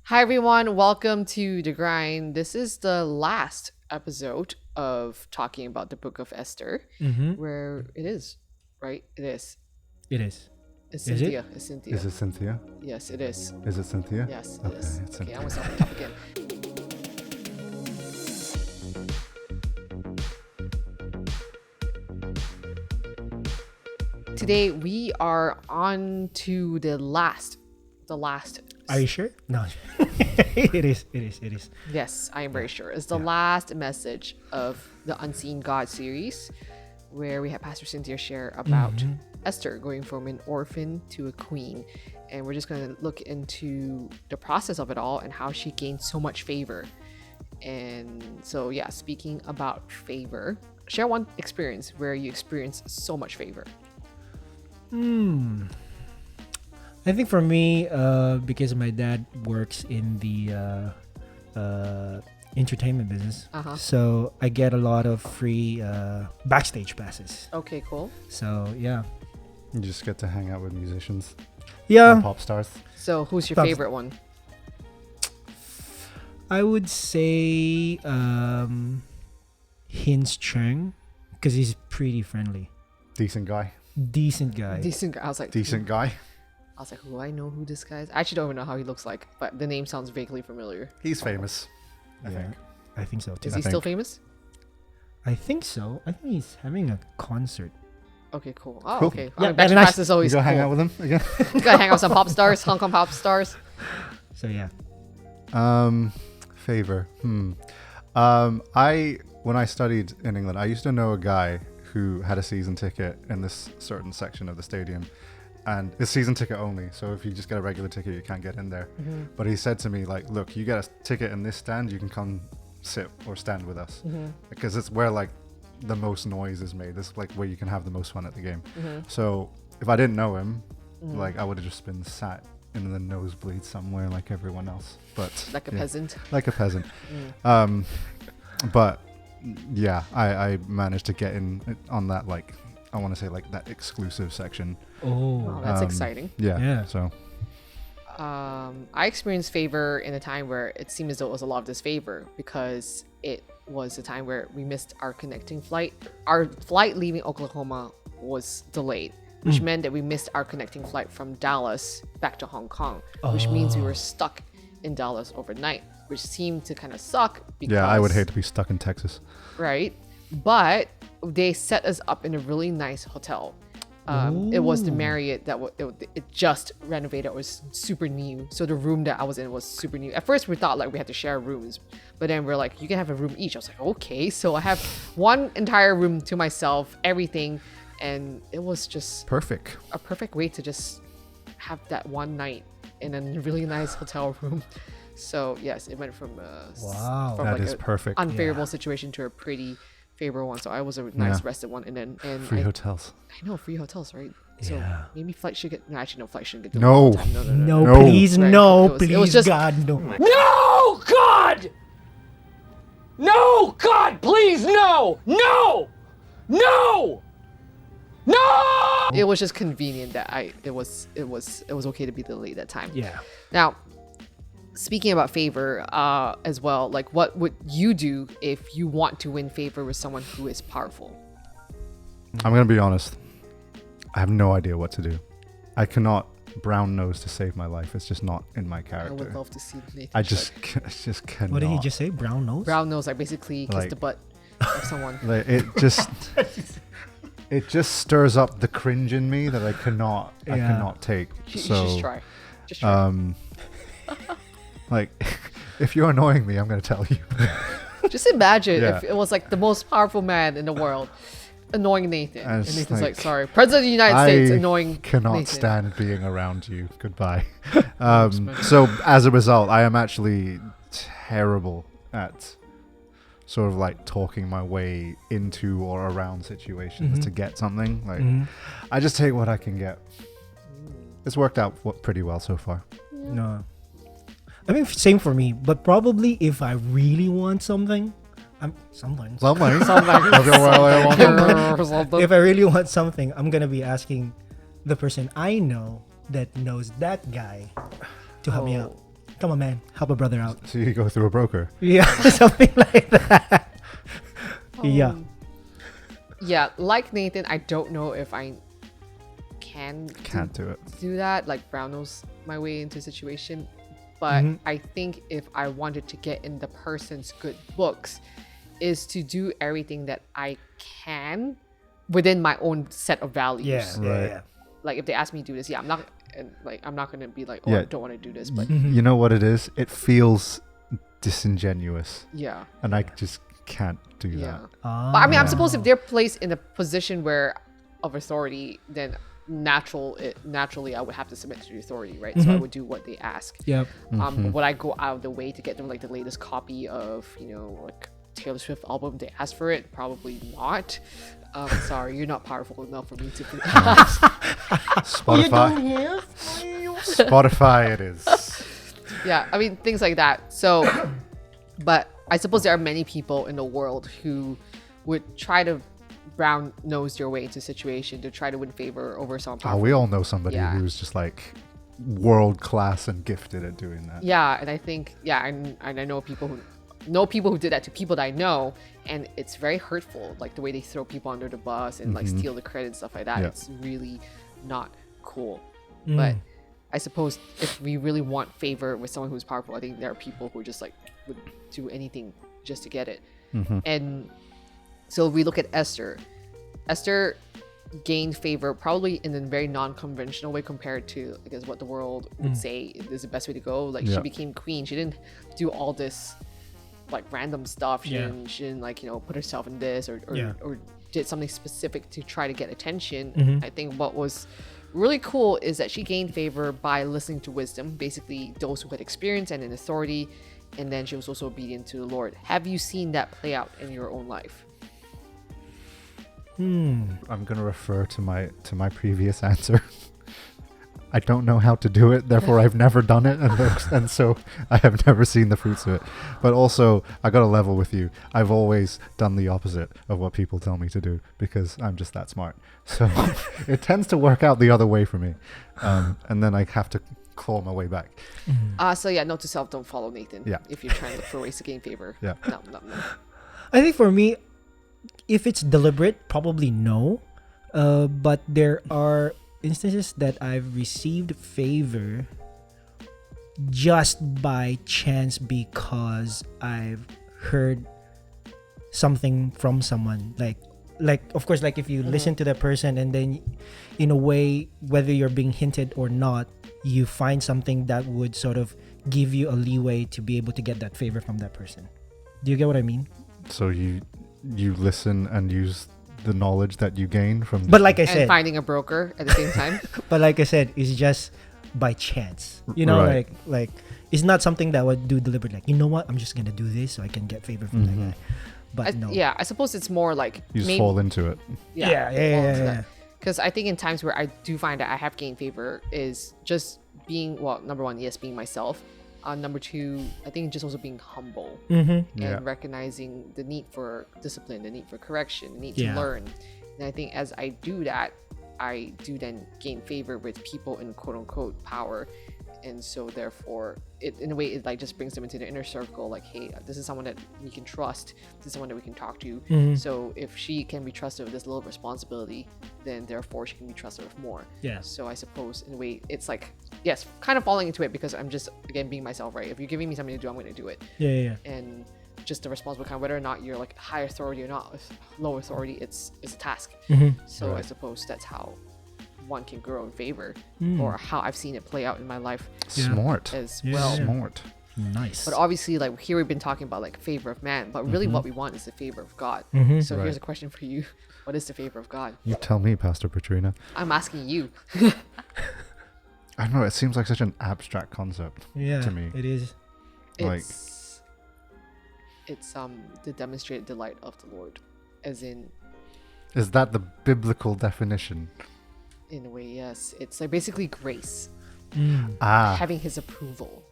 Hi everyone, welcome to The Grind. This is the last episode of talking about the Book of Esther, where it is, right? It is. It is. It's Is it? Cynthia. It's Cynthia. Is it Cynthia? Yes, it is. Is it Cynthia? Yes, it Okay, is. it's Okay, Cynthia. I want to start the top again. Today we are on to the last. Are you sure? No. It is. Yes, I am very sure. It's the last message of the Unseen God series, where we had Pastor Cynthia share about Esther going from an orphan to a queen. And we're just going to look into the process of it all and how she gained so much favor. And so, yeah, speaking about favor, share one experience where you experienced so much favor. I think for me, because my dad works in the entertainment business, so I get a lot of free backstage passes. Okay, cool. So yeah, You just get to hang out with musicians yeah, and pop stars. So, who's your That's- favorite one? I would say Hin's Chung, because he's pretty friendly, Decent guy. decent guy. Decent guy. I was like, Decent guy. I was like, do I know who this guy is? I actually don't even know how he looks like, but the name sounds vaguely familiar. He's famous. I Yeah, think. I think so too. Is he still famous? I think so. I think he's having a concert. Okay, cool. Oh, Cool. okay. Yeah, I mean, Backstreet and I- Pass is You always go cool. hang out with him again? You gotta hang out with some pop stars, Hong Kong pop stars. So yeah. Favor. When I studied in England, I used to know a guy who had a season ticket in this certain section of the stadium. And it's season ticket only, so if you just get a regular ticket, you can't get in there. But he said to me, like, look, you get a ticket in this stand, you can come sit or stand with us. Because it's where, like, the most noise is made. It's, like, where you can have the most fun at the game. So if I didn't know him, like, I would have just been sat in the nosebleed somewhere like everyone else. But Like a peasant. like a peasant. But, yeah, I managed to get in on that, like, I want to say, like, that exclusive section. Oh, that's exciting. Yeah. So I experienced favor in a time where it seemed as though it was a lot of disfavor because it was a time where we missed our connecting flight. Our flight leaving Oklahoma was delayed, which meant that we missed our connecting flight from Dallas back to Hong Kong, which means we were stuck in Dallas overnight, which seemed to kind of suck. Because, yeah, I would hate to be stuck in Texas. Right? But they set us up in a really nice hotel. It was the Marriott that it just renovated. It was super new. So the room that I was in was super new. At first we thought like we had to share rooms, but then we're like, you can have a room each. I was like, okay. So I have one entire room to myself, everything. And it was just Perfect. a perfect way to just have that one night in a really nice hotel room. So yes, it went from Wow. from That like is a perfect. unfavorable situation to a pretty favorable one. So I was a nice rested one, and Free hotels. I know free hotels, right? Yeah. So maybe flight should get. No, actually, no, flight shouldn't get. No. delayed. No, No. please, Right. no, It was please, just- God, no. No, God! No, God, please, no! No! No! No! It was just convenient that it was okay to be delayed that time. Yeah. Now, speaking about favor, as well, like what would you do if you want to win favor with someone who is powerful? I'm going to be honest. I have no idea what to do. I cannot brown nose to save my life. It's just not in my I character. would love to see Nathan. I Chuck. just cannot. What did he just say? Brown nose? brown nose, like basically kiss Like- the butt of someone. Like, it just stirs up the cringe in me that I cannot take. You So just try. Just try. like if you're annoying me, I'm going to tell you. Just imagine Yeah. if it was like the most powerful man in the world annoying Nathan. And And it's Nathan's like, like, sorry. President of the United States annoying cannot Nathan. stand being around you. Goodbye. So as a result, I am actually terrible at sort of like talking my way into or around situations to get something. Like I just take what I can get. It's worked out pretty well so far. No. I mean, same for me, but probably if I really want something, something. If I really want something, I'm gonna be asking the person I know that knows that guy to help me out. come on, man, help a brother out. So you go through a broker. Yeah, something like that. Yeah. Yeah, like Nathan, I don't know if I can Can't do it. do that, like brown nose my way into a situation. But Mhm. I think if I wanted to get in the person's good books, is to do everything that I can within my own set of values. Yeah, Right. yeah. Like if they ask me to do this, yeah, I'm not gonna be like, oh, Yeah. I don't want to do this, but You know what it is? It feels disingenuous, yeah. and I just can't do Yeah. that. But I mean, I'm Yeah. supposed if they're placed in a position where of authority, then naturally I would have to submit to the authority, right? So I would do what they ask. Yep. Would I go out of the way to get them like the latest copy of, like Taylor Swift album? They asked for it? Probably not. Sorry, you're not powerful enough for me to ask. Spotify. Spotify it is. Yeah, I mean things like that. So, but I suppose there are many people in the world who would try to brown nose their way into a situation to try to win favor over someone Oh, powerful. we all know somebody Yeah. who's just like world class and gifted at doing that. Yeah, and I think and I know people who did that to people that I know, and it's very hurtful, like the way they throw people under the bus and like steal the credit and stuff like that. Yeah. It's really not cool. But I suppose if we really want favor with someone who's powerful, I think there are people who just like would do anything just to get it. And so if we look at Esther gained favor probably in a very non-conventional way compared to, I guess, what the world would say is the best way to go. Like Yeah. she became queen. She didn't do all this like random stuff. She Yeah. didn't like, put herself in this or Yeah. or did something specific to try to get attention. I think what was really cool is that she gained favor by listening to wisdom, basically those who had experience and an authority, and then she was also obedient to the Lord. Have you seen that play out in your own life? I'm gonna refer to my previous answer. I don't know how to do it, therefore I've never done it, and so I have never seen the fruits of it. But also, I got to level with you. I've always done the opposite of what people tell me to do because I'm just that smart. So it tends to work out the other way for me, and then I have to claw my way back. So yeah, note to self: don't follow Nathan. Yeah. If you're trying to look for ways to gain favor. Yeah. No. I think for me, if it's deliberate, probably no. But there are instances that I've received favor just by chance because I've heard something from someone. Like of course, like if you listen to that person and then in a way, whether you're being hinted or not, you find something that would sort of give you a leeway to be able to get that favor from that person. Do you get what I mean? So you listen and use the knowledge that you gain from. But like I And said, finding a broker at the same time. it's just by chance. Right. like it's not something that I would do deliberately. Like, you know what? I'm just gonna do this so I can get favor from that guy. But no. Yeah, I suppose it's more like you just fall into it. Yeah. Because I think in times where I do find that I have gained favor is just being, well, number one, yes, being myself. Number two, I think just also being humble and Yeah. recognizing the need for discipline, the need for correction, the need Yeah. to learn. And I think as I do that, I do then gain favor with people in quote unquote power. And so therefore, it in a way, it like just brings them into the inner circle. Like, hey, this is someone that we can trust. This is someone that we can talk to. So if she can be trusted with this little responsibility, then therefore she can be trusted with more. Yeah. So I suppose in a way, it's like, yes, kind of falling into it because I'm just, again, being myself, right? If you're giving me something to do, I'm going to do it. Yeah. And just the responsible kind, whether or not you're like high authority or not, low authority, it's a task. So I suppose that's how one can grow in favor, or how I've seen it play out in my life Smart. as Yeah. well. Smart. Nice. But obviously, like here we've been talking about like favor of man, but really what we want is the favor of God. So Right. here's a question for you: what is the favor of God? You tell me, Pastor Petrina. I'm asking you. I don't know. It seems like such an abstract concept to me. it is. Like- It's the demonstrated delight of the Lord, as in Is that the biblical definition? a way, yes. It's like basically grace, Ah, having His approval.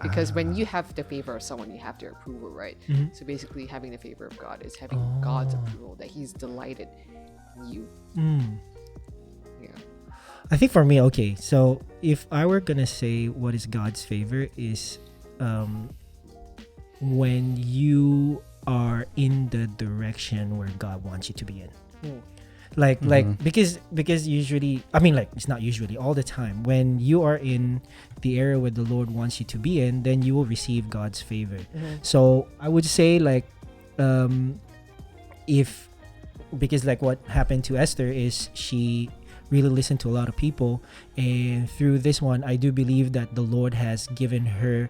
Because when you have the favor of someone, you have their approval, right? So basically, having the favor of God is having God's approval, that He's delighted in you. Yeah. I think for me, okay, so if I were gonna say what is God's favor is when you are in the direction where God wants you to be in. Like because usually, I mean, like, it's not usually, all the time, when you are in the area where the Lord wants you to be in, then you will receive God's favor. So I would say, like, if, because like what happened to Esther is she really listened to a lot of people, and through this one I do believe that the Lord has given her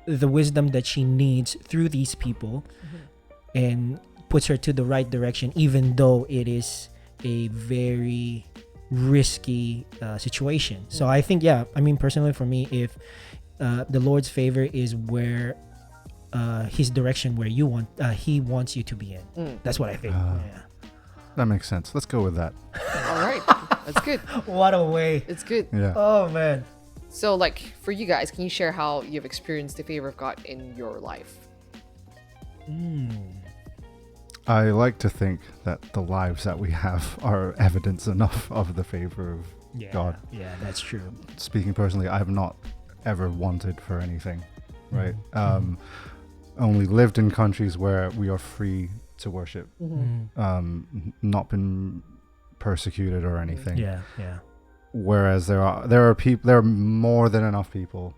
the wisdom that she needs through these people, and puts her to the right direction, even though it is a very risky situation. So I think, yeah, I mean, personally for me, if the Lord's favor is where his direction where you want he wants you to be in, that's what I think. That makes sense. Let's go with that. All right, that's good. What a way. It's good. Yeah. Oh man. So, like, for you guys, can you share how you've experienced the favor of God in your life? I like to think that the lives that we have are evidence enough of the favor of God. Yeah, that's true. Speaking personally, I have not ever wanted for anything, right? Only lived in countries where we are free to worship, not been persecuted or anything. Yeah. Whereas there are more than enough people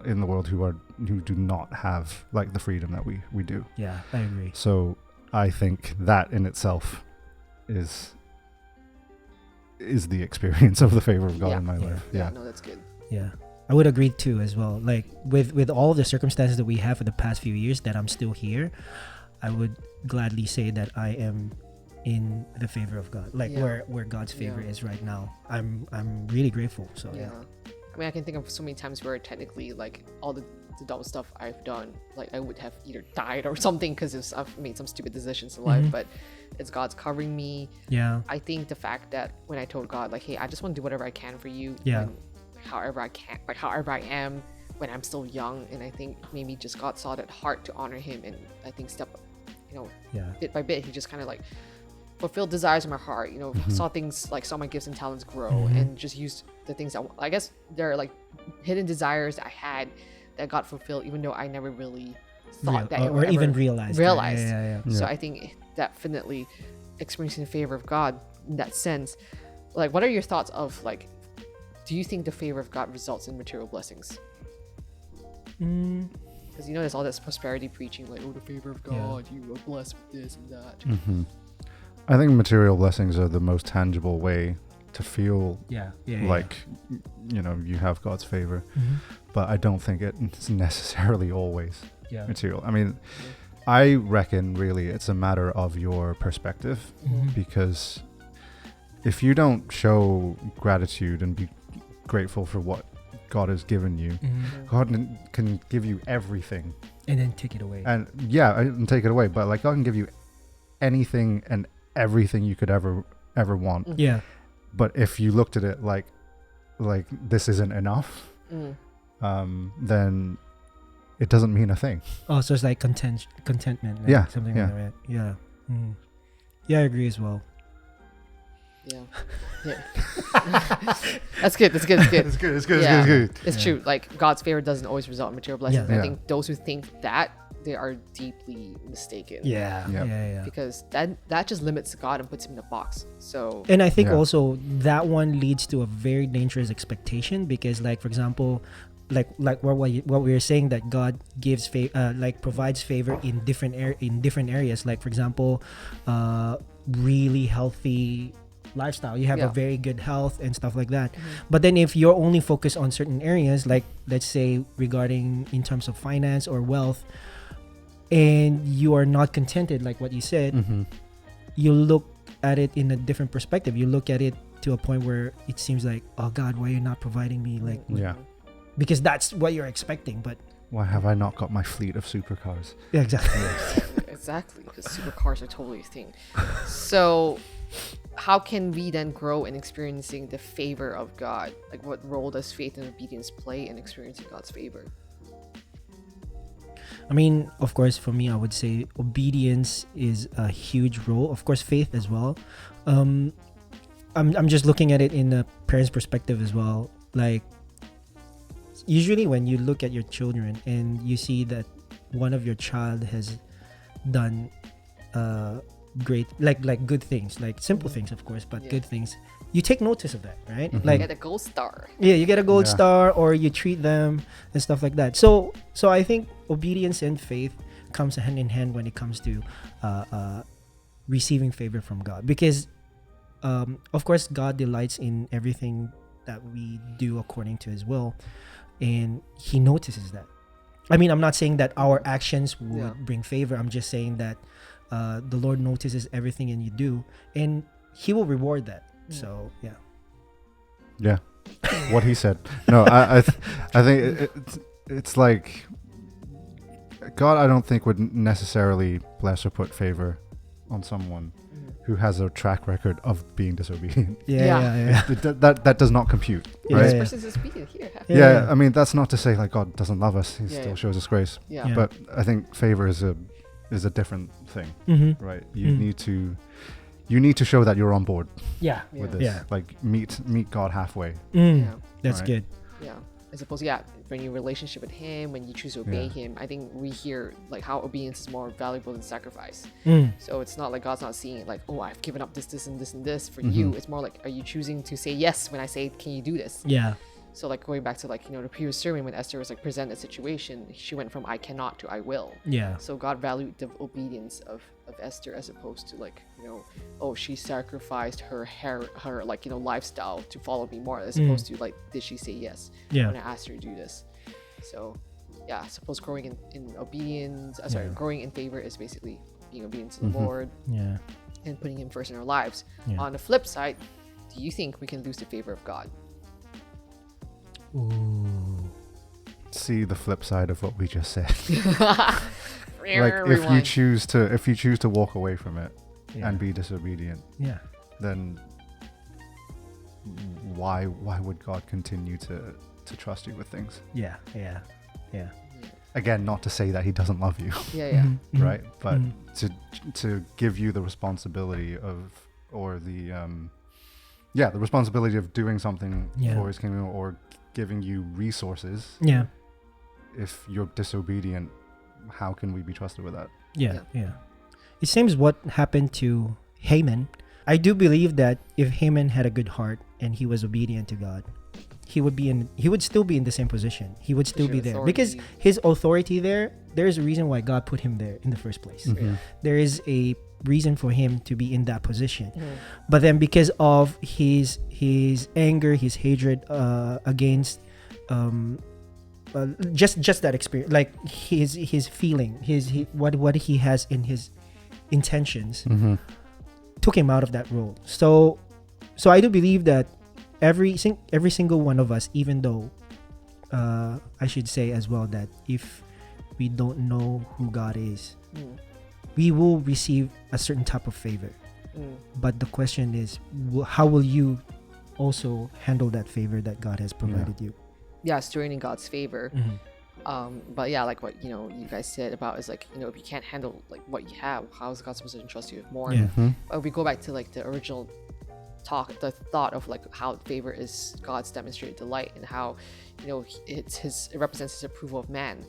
in the world who do not have like the freedom that we do. Yeah, I agree. So I think that in itself is the experience of the favor of God in my life. Yeah. No, that's good. Yeah, I would agree too as well. Like with all the circumstances that we have for the past few years that I'm still here, I would gladly say that I am in the favor of God, like where God's favor is right now. I'm really grateful. So yeah. I mean, I can think of so many times where technically, like, all the dumb stuff I've done, like, I would have either died or something because I've made some stupid decisions in life, but it's God's covering me. Yeah. I think the fact that when I told God, like, hey, I just want to do whatever I can for you, however I can, like, however I am when I'm still young, and I think maybe just God saw that heart to honor him, and I think bit by bit, he just kind of like fulfilled desires in my heart, saw my gifts and talents grow, and just used the things that, I guess there are like hidden desires that I had that got fulfilled, even though I never really thought that or even realized. Yeah. So I think definitely experiencing the favor of God in that sense. Like, what are your thoughts of, like, do you think the favor of God results in material blessings? Because there's all this prosperity preaching, like, oh, the favor of God, you are blessed with this and that. I think material blessings are the most tangible way to feel like you have God's favor, but I don't think it's necessarily always material. I mean, I reckon really it's a matter of your perspective, because if you don't show gratitude and be grateful for what God has given you, God can give you everything and then take it away. And take it away, but like, God can give you anything and everything you could ever want. But if you looked at it like this isn't enough, then it doesn't mean a thing. Oh, so it's like contentment. Like something like that. Yeah. Yeah, I agree as well. Yeah. That's good. It's good. It's true. Like, God's favor doesn't always result in material blessings. I think those who think that, they are deeply mistaken. Yeah. Because that just limits God and puts him in a box. So, and I think also that one leads to a very dangerous expectation, because, like, for example, like what we were saying, that God gives provides favor in different areas. Like, for example, really healthy lifestyle, you have a very good health and stuff like that. But then if you're only focused on certain areas, like, let's say regarding in terms of finance or wealth, and you are not contented, like what you said, you look at it in a different perspective. You look at it to a point where it seems like, oh God, why are you not providing me? Like, because that's what you're expecting. But why have I not got my fleet of supercars? Yeah, exactly. Exactly, because supercars are totally a thing. So how can we then grow in experiencing the favor of God? Like, what role does faith and obedience play in experiencing God's favor? I mean, of course, for me, I would say obedience is a huge role. Of course, faith as well. I'm just looking at it in a parent's perspective as well. Like, usually when you look at your children and you see that one of your child has done great, like good things, like simple things, of course, but Yeah. good things, you take notice of that, right? Mhm. Like Get a gold star. yeah, you get a gold Yeah. star, or you treat them and stuff like that. So I think obedience and faith comes hand in hand when it comes to receiving favor from God, because of course God delights in everything that we do according to His will, and He notices that. I mean, I'm not saying that our actions would Yeah. bring favor. I'm just saying that the Lord notices everything and you do, and He will reward that. So yeah. Yeah, what he said. No, I think it's like God. I don't think would necessarily bless or put favor on someone who has a track record of being disobedient. Yeah. That does not compute, Yeah, right? This yeah. person's disobedient here. Yeah, I mean that's not to say like God doesn't love us; He Yeah, still yeah. shows us grace. Yeah. Yeah. But I think favor is a different thing, Mm-hmm. right? You need to show that you're on board Yeah. with Yeah. this. Yeah. Like meet God halfway. Mm. Yeah. That's Right. good. Yeah. I suppose, yeah, when your relationship with Him, when you choose to obey Him, I think we hear like how obedience is more valuable than sacrifice. Mm. So it's not like God's not seeing it like, oh, I've given up this, and this, and this for Mm-hmm. you. It's more like, are you choosing to say yes when I say, can you do this? Yeah. So like going back to like, the previous sermon when Esther was like presented a situation, she went from I cannot to I will. Yeah. So God valued the obedience of Esther as opposed to like, oh, she sacrificed her like, lifestyle to follow me more, as opposed to like, did she say yes Yeah. when I asked her to do this? So yeah, I suppose growing in obedience, growing in favor is basically being obedient to the Lord Yeah. and putting Him first in our lives. Yeah. On the flip side, do you think we can lose the favor of God? Ooh. See the flip side of what we just said. Like Like if you choose to walk away from it Yeah. and be disobedient, Yeah. then why would God continue to trust you with things? Yeah. Yeah. Yeah. Again, not to say that He doesn't love you, yeah. Mhm, mhm, right? But mhm. to give you the responsibility of, or the the responsibility of doing something Yeah. for His kingdom, or giving you resources. Yeah. If you're disobedient, how can we be trusted with that? Yeah. Yeah. It seems what happened to Haman. I do believe that if Haman had a good heart and he was obedient to God, he would still be in the same position. He would still sure, be there because authority. his authority there's a reason why God put him there in the first place. Mhm. There is a reason for him to be in that position. But then because of his anger, his hatred against just that experience, like his feeling, what he has in his intentions, Mhm. took him out of that role. So I do believe that every single one of us, even though I should say as well that if we don't know who God is, we will receive a certain type of favor. But the question is, how will you also handle that favor that God has provided you? Yeah, stirring in God's favor. But yeah, like what you guys said about is like, if you can't handle like what you have, how is God supposed to entrust you with more? Yeah. But we go back to like the original the thought of like how favor is God's demonstrated delight, and how it represents His approval of man.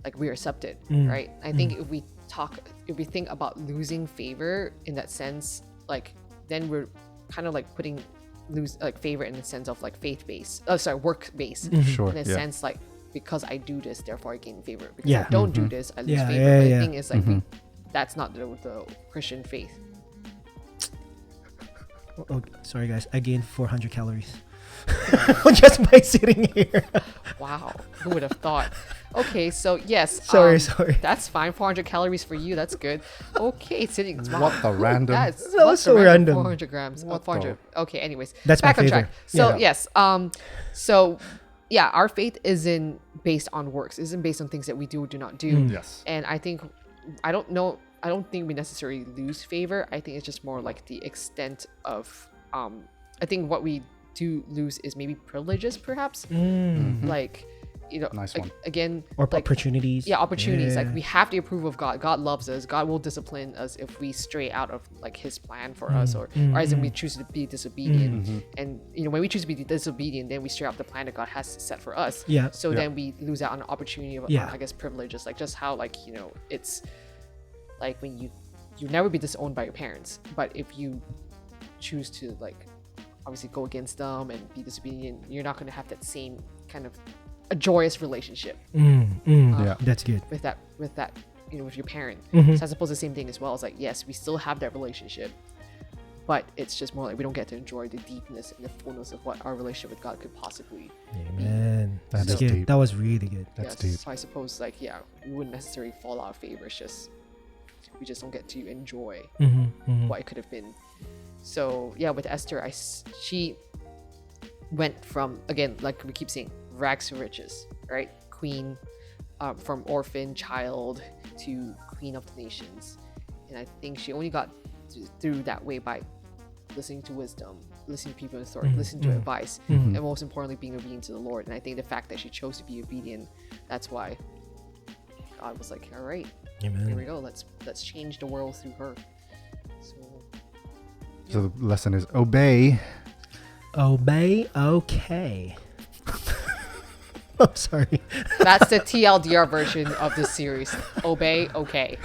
Like we are accepted, right? I think if we think about losing favor in that sense, like then we're kind of like lose favor in the sense of like work based. Sure. In a Yeah. sense, like because I do this, therefore I gain favor. Because Yeah. I don't do this, I lose Yeah, favor. yeah, But yeah. the thing is, like, that's not the Christian faith. Oh, sorry guys, I gained 400 calories just by sitting here. Wow, who would have thought? Okay, so yes. Sorry. That's fine. 400 calories for you. That's good. Okay, sitting. Wow. What the random? That was so random. 400 grams. What 400. Okay. Anyways, That's my back on favor. track. So Yeah. yes. So yeah, our faith isn't based on works. Isn't based on things that we do or do not do. Yes. And I don't think we necessarily lose favor. I think it's just more like the extent of I think what we do lose is maybe privileges, perhaps. Like you know, Nice one. again, Or like, opportunities. yeah, opportunities. Yeah. Like we have the approval of God. God loves us. God will discipline us if we stray out of like His plan for us, or as in we choose to be disobedient. And you know, when we choose to be disobedient, then we stray out the plan that God has set for us. Yeah. So then we lose out on the opportunity of, Yeah. I guess, privileges. Like just how, like, you know, it's like when you never be disowned by your parents, but if you choose to like obviously go against them and be disobedient, you're not going to have that same kind of a joyous relationship Yeah. That's good. with that you know, with your parent. Mm-hmm. So I suppose the same thing as well. It's like, yes, we still have that relationship, but it's just more like we don't get to enjoy the deepness and the fullness of what our relationship with God could possibly. Amen. That That's is good. deep. That was really good. That's Yes. deep. So I suppose like, yeah, we wouldn't necessarily fall out of favor. It's just we just don't get to enjoy what it could have been. So yeah, with Esther, she went from, again, like we keep saying, rags to riches, right? Queen, from orphan child to queen of the nations. And I think she only got through that way by listening to wisdom, listening to people in authority, listening to advice, and most importantly, being obedient to the Lord. And I think the fact that she chose to be obedient, that's why God was like, all right, here we Amen. go. Let's change the world through her. So the lesson is obey. Obey. Okay. I'm sorry. That's the TLDR version of this series. Obey, okay.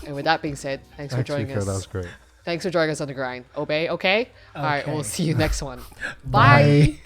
And with that being said, thanks for joining Rico, us. that was great. Thanks for joining us on the grind. Obey, okay? All right, Okay. we'll see you next one. Bye. Bye.